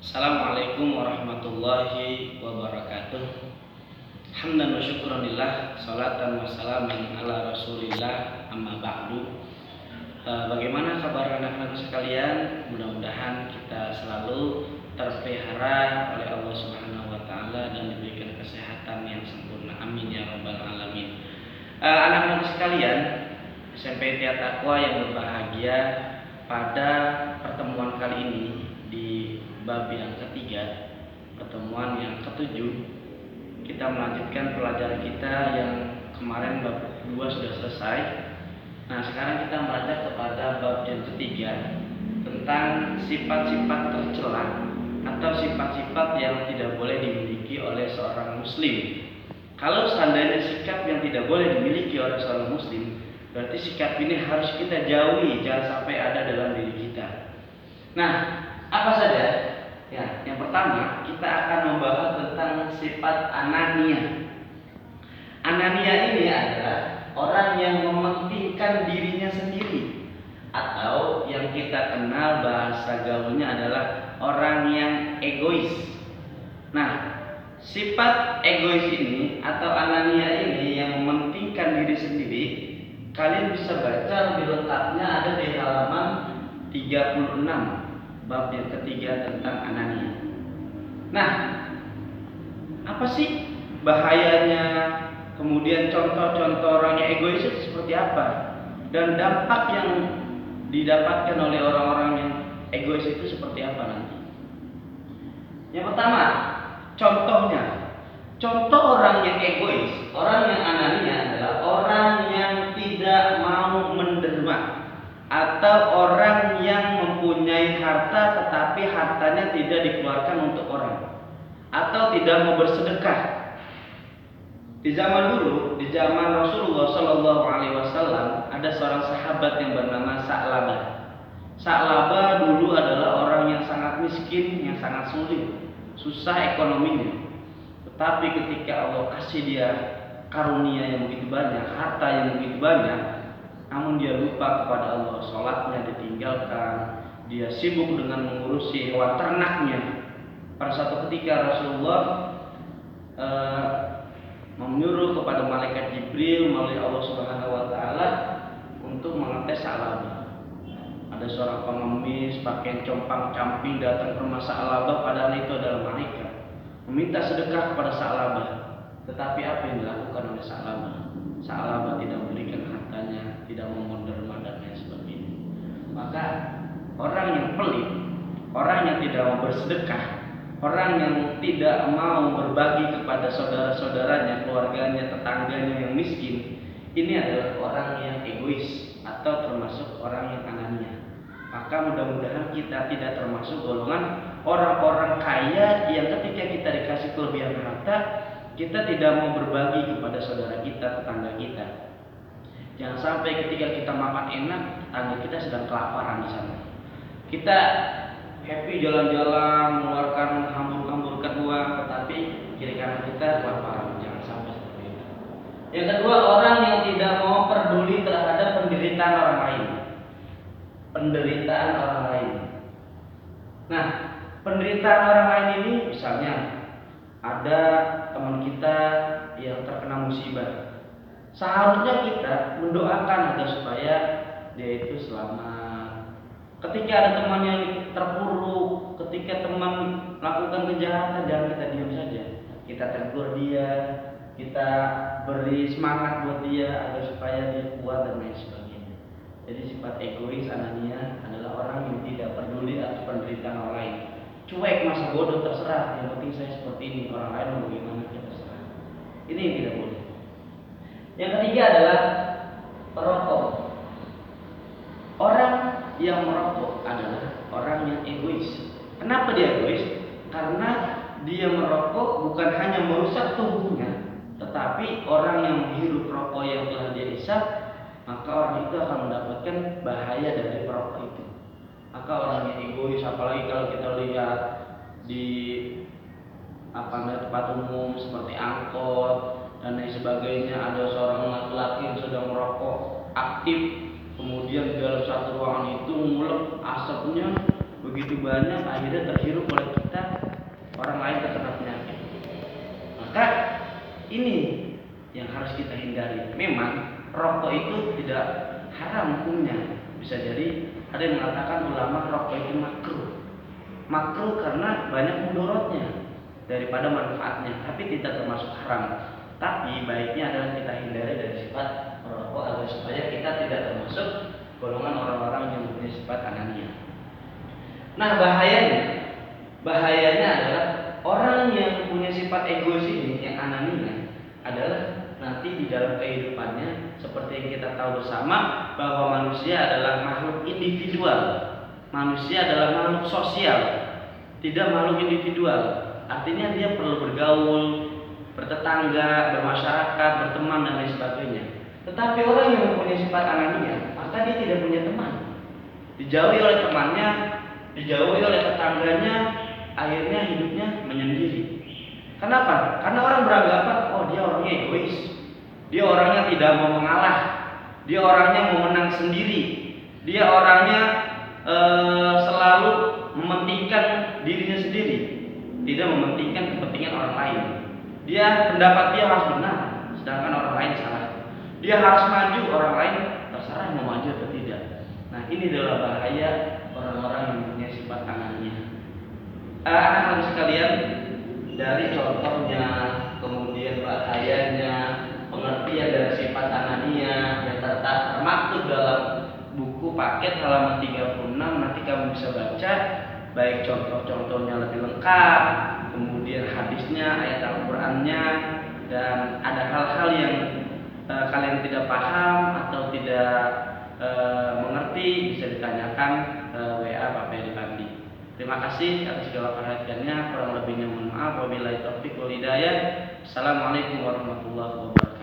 Assalamualaikum warahmatullahi wabarakatuh. Hamdan wa syukranillah, salatan wa salaman ala rasulillah, amma ba'du. Bagaimana kabar anak-anak sekalian? Mudah-mudahan kita selalu terpelihara oleh Allah Subhanahu wa taala dan diberikan kesehatan yang sempurna. Amin ya rabbal alamin. Anak-anak sekalian, SMP Tia Taqwa yang berbahagia, pada pertemuan kali ini di bab yang ketiga, pertemuan yang ketujuh, kita melanjutkan pelajaran kita yang kemarin bab 2 sudah selesai. Nah, sekarang kita melanjut kepada bab yang ketiga tentang sifat-sifat tercela atau sifat-sifat yang tidak boleh dimiliki oleh seorang muslim. Kalau seandainya sikap yang tidak boleh dimiliki oleh seorang muslim, berarti sikap ini harus kita jauhi, jangan sampai ada dalam diri kita. Nah, apa saja? Ya, yang pertama kita akan membahas tentang sifat anania. Anania ini adalah orang yang mementingkan dirinya sendiri, atau yang kita kenal bahasa gaulnya adalah orang yang egois. Nah, sifat egois ini atau anania ini yang mementingkan diri sendiri, kalian bisa baca lebih lengkapnya ada di halaman 36 bab yang ketiga tentang anania. Nah, apa sih bahayanya, kemudian contoh-contoh orang yang egois itu seperti apa, dan dampak yang didapatkan oleh orang-orang yang egois itu seperti apa nanti? Yang pertama, contoh orang yang egois, orang yang anania adalah orang yang tidak mau menderma, atau orang yang mempunyai harta tetapi hartanya tidak dikeluarkan untuk orang, atau tidak mau bersedekah. Di zaman dulu, di zaman Rasulullah Shallallahu Alaihi Wasallam, ada seorang sahabat yang bernama Sa'labah. Sa'labah dulu adalah orang yang sangat miskin, yang sangat sulit, susah ekonominya. Tetapi ketika Allah kasih dia karunia yang begitu banyak, harta yang begitu banyak, namun dia lupa kepada Allah, sholatnya ditinggalkan, dia sibuk dengan mengurusi hewan ternaknya. Pada suatu ketika Rasulullah menyuruh kepada malaikat Jibril melalui Allah Subhanahu wa taala untuk mengetes Sa'labah. Ada seorang pengemis pakaian compang-camping datang ke rumah Sa'labah, padahal itu adalah malaikat, meminta sedekah kepada Sa'labah. Tetapi apa yang dilakukan oleh Sa'labah? Sa'labah tidak memberikan hartanya, tidak mau menderma dan lain sebagainya. Maka orang yang pelit, orang yang tidak mau bersedekah, orang yang tidak mau berbagi kepada saudara-saudaranya, keluarganya, tetangganya yang miskin, ini adalah orang yang egois atau termasuk orang yang anania. Maka mudah-mudahan kita tidak termasuk golongan orang-orang kaya yang ketika kita dikasih kelebihan harta, kita tidak mau berbagi kepada saudara kita, tetangga kita. Jangan sampai ketika kita makan enak, tetangga kita sedang kelaparan di sana. Kita happy jalan-jalan, mengeluarkan hambur-hamburkan uang, tetapi kiri kanan kita kelaparan. Jangan sampai seperti itu. Yang kedua, orang yang tidak mau peduli terhadap penderitaan orang lain. Penderitaan orang lain. Nah, penderitaan orang lain ini misalnya ada teman kita yang terkena musibah. Seharusnya kita mendoakan agar supaya dia itu selamat. Ketika ada teman yang terpuruk, ketika teman melakukan kejahatan, jangan kita diam saja. Kita tegur dia, kita beri semangat buat dia agar supaya dia kuat dan lain sebagainya. Jadi sifat egois anania adalah orang yang tidak peduli atas penderitaan orang lain. Cuek, masa bodoh, terserah, yang penting saya seperti ini, orang lain mau bagaimana kita terserah. Ini yang tidak boleh. Yang ketiga adalah perokok. Orang yang merokok adalah orang yang egois. Kenapa dia egois? Karena dia merokok bukan hanya merusak tubuhnya, tetapi orang yang menghirup rokok yang telah dia isap, maka orang itu akan mendapatkan bahaya dari perokok itu. Maka orang yang egois, apalagi kalau kita lihat di tempat umum seperti angkot dan lain sebagainya, ada seorang laki-laki yang sedang merokok aktif, kemudian dalam satu ruangan itu ngulek asapnya begitu banyak, akhirnya terhirup oleh kita, Ini yang harus kita hindari. Memang rokok itu tidak haram hukumnya. Bisa jadi ada yang mengatakan ulama rokok itu makruh. Makruh karena banyak mudorotnya daripada manfaatnya, tapi tidak termasuk haram. Tapi baiknya adalah kita hindari dari sifat merokok agar supaya kita tidak termasuk golongan orang-orang yang punya sifat anania. Nah, bahayanya adalah orang yang punya sifat egois ini, yang anania, adalah nanti di dalam kehidupannya seperti yang kita tahu bersama bahwa manusia adalah makhluk individual. Manusia adalah makhluk sosial, tidak makhluk individual. Artinya dia perlu bergaul, bertetangga, bermasyarakat, berteman dan lain sebagainya. Tetapi orang yang mempunyai sifat anania, maka dia tidak punya teman. Dijauhi oleh temannya, dijauhi oleh tetangganya, akhirnya hidupnya menyendiri. Kenapa? Karena orang beranggapan, oh dia orangnya egois, dia orangnya tidak mau mengalah, dia orangnya mau menang sendiri, dia orangnya selalu mementingkan dirinya sendiri, tidak mementingkan kepentingan orang lain. Pendapat dia harus benar, sedangkan orang lain salah. Dia harus maju, orang lain terserah mau maju atau tidak. Nah, ini adalah bahaya orang-orang yang punya sifat anania. Anak-anak sekalian, dari contohnya, kemudian bahayanya, pengertian dari sifat anania yang termaktub dalam buku paket halaman 36, nanti kamu bisa baca baik contoh-contohnya lebih lengkap, kemudian hadisnya, ayat Al-Qur'annya, dan ada hal-hal yang kalian tidak paham atau tidak mengerti bisa ditanyakan WA Pak Ferry Pandi. Terima kasih atas segala perhatiannya. Kurang lebihnya mohon maaf. Wabillahi taufiq wal hidayah. Assalamualaikum warahmatullahi wabarakatuh.